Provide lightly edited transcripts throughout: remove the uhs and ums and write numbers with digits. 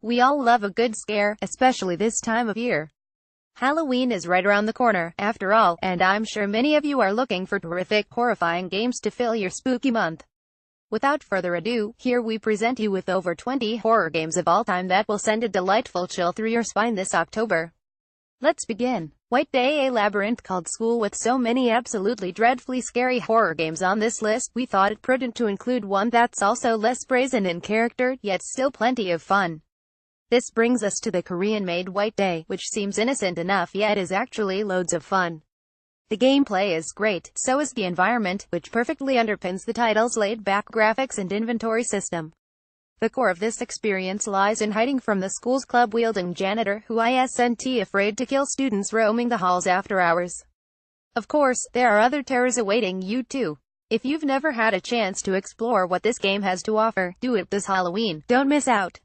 We all love a good scare, especially this time of year. Halloween is right around the corner, after all, and I'm sure many of you are looking for terrific, horrifying games to fill your spooky month. Without further ado, here we present you with over 20 horror games of all time that will send a delightful chill through your spine this October. Let's begin. White Day, a labyrinth called school. With so many absolutely dreadfully scary horror games on this list, we thought it prudent to include one that's also less brazen in character, yet still plenty of fun. This brings us to the Korean-made White Day, which seems innocent enough yet is actually loads of fun. The gameplay is great, so is the environment, which perfectly underpins the title's laid-back graphics and inventory system. The core of this experience lies in hiding from the school's club-wielding janitor, who isn't afraid to kill students roaming the halls after hours. Of course, there are other terrors awaiting you too. If you've never had a chance to explore what this game has to offer, do it this Halloween. Don't miss out.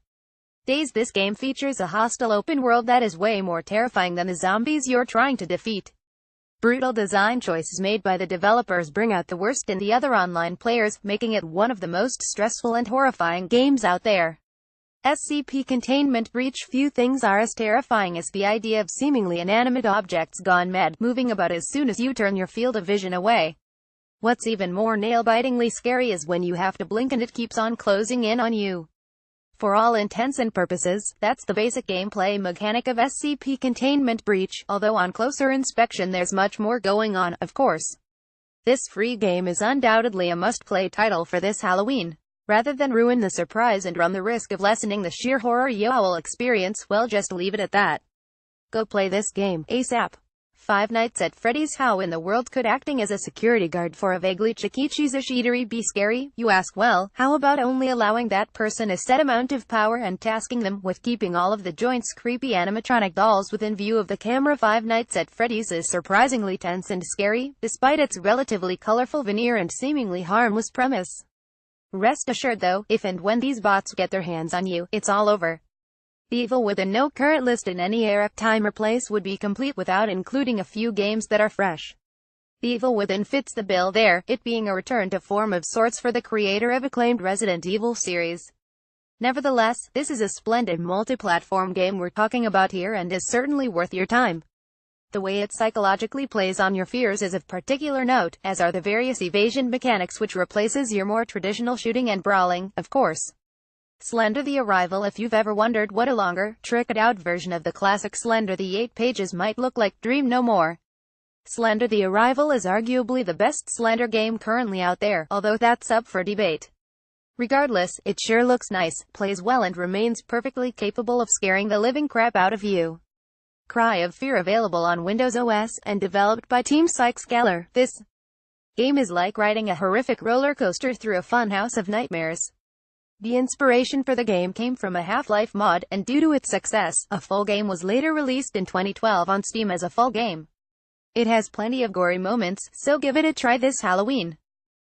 This game features a hostile open world that is way more terrifying than the zombies you're trying to defeat. Brutal design choices made by the developers bring out the worst in the other online players, making it one of the most stressful and horrifying games out there. SCP Containment Breach. Few things are as terrifying as the idea of seemingly inanimate objects gone mad, moving about as soon as you turn your field of vision away. What's even more nail-bitingly scary is when you have to blink and it keeps on closing in on you. For all intents and purposes, that's the basic gameplay mechanic of SCP Containment Breach, although on closer inspection there's much more going on, of course. This free game is undoubtedly a must-play title for this Halloween. Rather than ruin the surprise and run the risk of lessening the sheer horror you'll experience, well, just leave it at that. Go play this game, ASAP. Five Nights at Freddy's. How in the world could acting as a security guard for a vaguely Chuck E. Cheese-ish eatery be scary, you ask? Well, how about only allowing that person a set amount of power and tasking them with keeping all of the joint's creepy animatronic dolls within view of the camera? Five Nights at Freddy's is surprisingly tense and scary, despite its relatively colorful veneer and seemingly harmless premise. Rest assured though, if and when these bots get their hands on you, it's all over. The Evil Within. No current list in any era, time, or place would be complete without including a few games that are fresh. The Evil Within fits the bill there, it being a return to form of sorts for the creator of acclaimed Resident Evil series. Nevertheless, this is a splendid multi-platform game we're talking about here and is certainly worth your time. The way it psychologically plays on your fears is of particular note, as are the various evasion mechanics, which replaces your more traditional shooting and brawling, of course. Slender: The Arrival. If you've ever wondered what a longer, tricked-out version of the classic Slender the 8 pages might look like, dream no more. Slender: The Arrival is arguably the best Slender game currently out there, although that's up for debate. Regardless, it sure looks nice, plays well and remains perfectly capable of scaring the living crap out of you. Cry of Fear. Available on Windows OS, and developed by Team Psychscalar. This game is like riding a horrific roller coaster through a funhouse of nightmares. The inspiration for the game came from a Half-Life mod, and due to its success, a full game was later released in 2012 on Steam as a full game. It has plenty of gory moments, so give it a try this Halloween.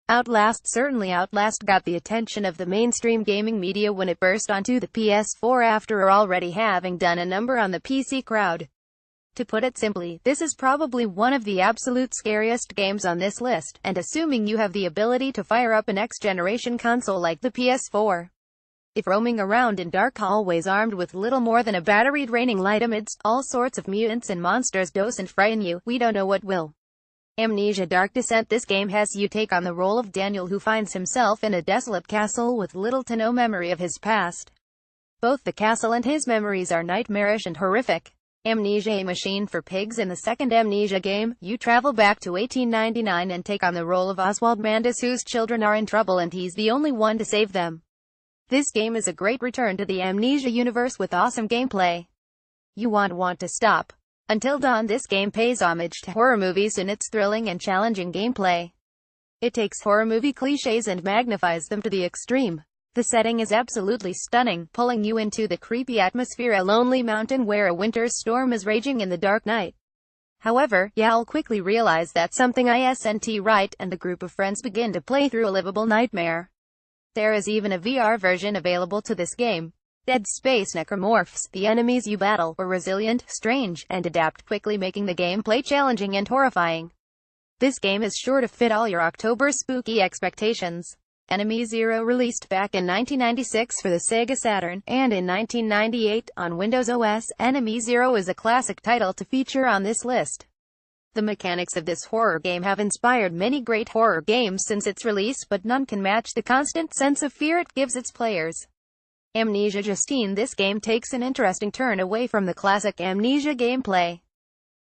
Outlast. Certainly Outlast got the attention of the mainstream gaming media when it burst onto the PS4 after already having done a number on the PC crowd. To put it simply, this is probably one of the absolute scariest games on this list, and assuming you have the ability to fire up a next-generation console like the PS4. If roaming around in dark hallways armed with little more than a battery draining light amidst all sorts of mutants and monsters doesn't frighten you, we don't know what will. Amnesia: Dark Descent. This game has you take on the role of Daniel, who finds himself in a desolate castle with little to no memory of his past. Both the castle and his memories are nightmarish and horrific. Amnesia: A Machine for Pigs. In the second Amnesia game, you travel back to 1899 and take on the role of Oswald Mandis, whose children are in trouble and he's the only one to save them. This game is a great return to the Amnesia universe with awesome gameplay. You won't want to stop. Until Dawn. This game pays homage to horror movies in its thrilling and challenging gameplay. It takes horror movie cliches and magnifies them to the extreme. The setting is absolutely stunning, pulling you into the creepy atmosphere, a lonely mountain where a winter storm is raging in the dark night. However, you'll quickly realize that something isn't right, and the group of friends begin to play through a livable nightmare. There is even a VR version available to this game. Dead Space Necromorphs. The enemies you battle are resilient, strange, and adapt quickly, making the gameplay challenging and horrifying. This game is sure to fit all your October spooky expectations. Enemy Zero released back in 1996 for the Sega Saturn, and in 1998 on Windows OS. Enemy Zero is a classic title to feature on this list. The mechanics of this horror game have inspired many great horror games since its release, but none can match the constant sense of fear it gives its players. Amnesia Justine. This game takes an interesting turn away from the classic Amnesia gameplay.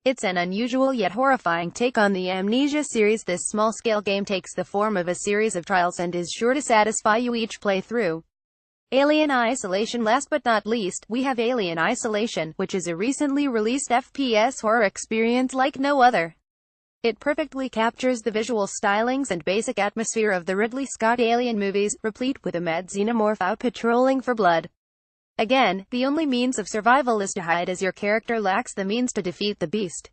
It's an unusual yet horrifying take on the Amnesia series. This small-scale game takes the form of a series of trials and is sure to satisfy you each playthrough. Alien Isolation. Last but not least, we have Alien Isolation, which is a recently released FPS horror experience like no other. It perfectly captures the visual stylings and basic atmosphere of the Ridley Scott Alien movies, replete with a mad xenomorph out patrolling for blood. Again, the only means of survival is to hide, as your character lacks the means to defeat the beast.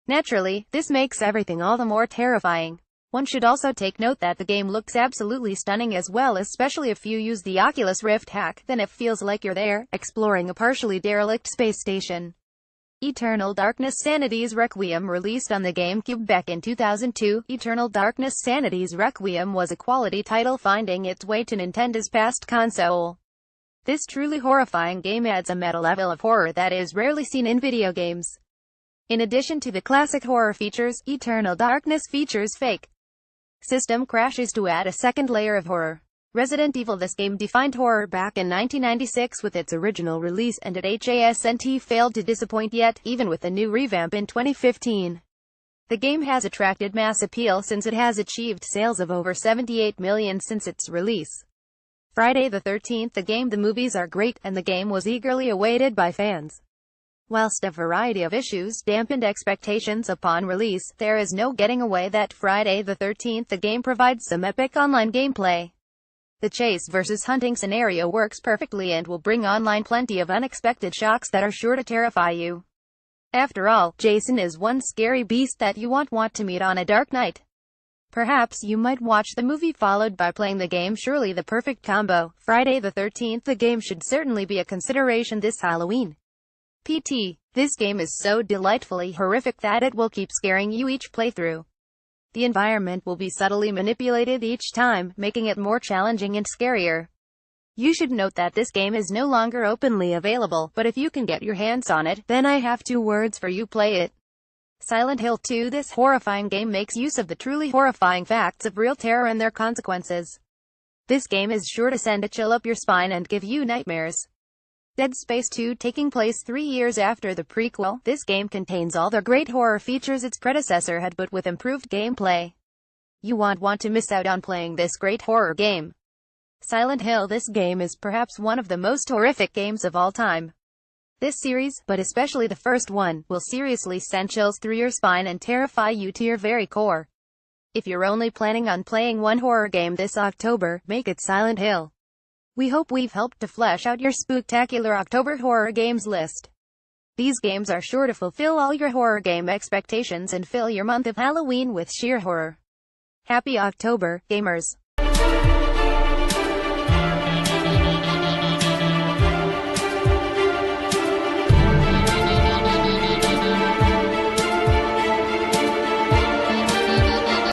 Naturally, this makes everything all the more terrifying. One should also take note that the game looks absolutely stunning as well, especially if you use the Oculus Rift hack. Then it feels like you're there, exploring a partially derelict space station. Eternal Darkness Sanity's Requiem. Released on the GameCube back in 2002, Eternal Darkness Sanity's Requiem was a quality title finding its way to Nintendo's past console. This truly horrifying game adds a meta level of horror that is rarely seen in video games. In addition to the classic horror features, Eternal Darkness features fake system crashes to add a second layer of horror. Resident Evil. This game defined horror back in 1996 with its original release, and at HASNT failed to disappoint yet, even with a new revamp in 2015. The game has attracted mass appeal since it has achieved sales of over 78 million since its release. Friday the 13th. The game. The movies are great, and the game was eagerly awaited by fans. Whilst a variety of issues dampened expectations upon release, there is no getting away that Friday the 13th the game provides some epic online gameplay. The chase versus hunting scenario works perfectly and will bring online plenty of unexpected shocks that are sure to terrify you. After all, Jason is one scary beast that you won't want to meet on a dark night. Perhaps you might watch the movie followed by playing the game. Surely the perfect combo. Friday the 13th the game should certainly be a consideration this Halloween. PT. This game is so delightfully horrific that it will keep scaring you each playthrough. The environment will be subtly manipulated each time, making it more challenging and scarier. You should note that this game is no longer openly available, but if you can get your hands on it, then I have 2 words for you: play it. Silent Hill 2. This horrifying game makes use of the truly horrifying facts of real terror and their consequences. This game is sure to send a chill up your spine and give you nightmares. Dead Space 2. Taking place 3 years after the prequel, this game contains all the great horror features its predecessor had, but with improved gameplay. You won't want to miss out on playing this great horror game. Silent Hill. This game is perhaps one of the most horrific games of all time. This series, but especially the first one, will seriously send chills through your spine and terrify you to your very core. If you're only planning on playing one horror game this October, make it Silent Hill. We hope we've helped to flesh out your spooktacular October horror games list. These games are sure to fulfill all your horror game expectations and fill your month of Halloween with sheer horror. Happy October, gamers!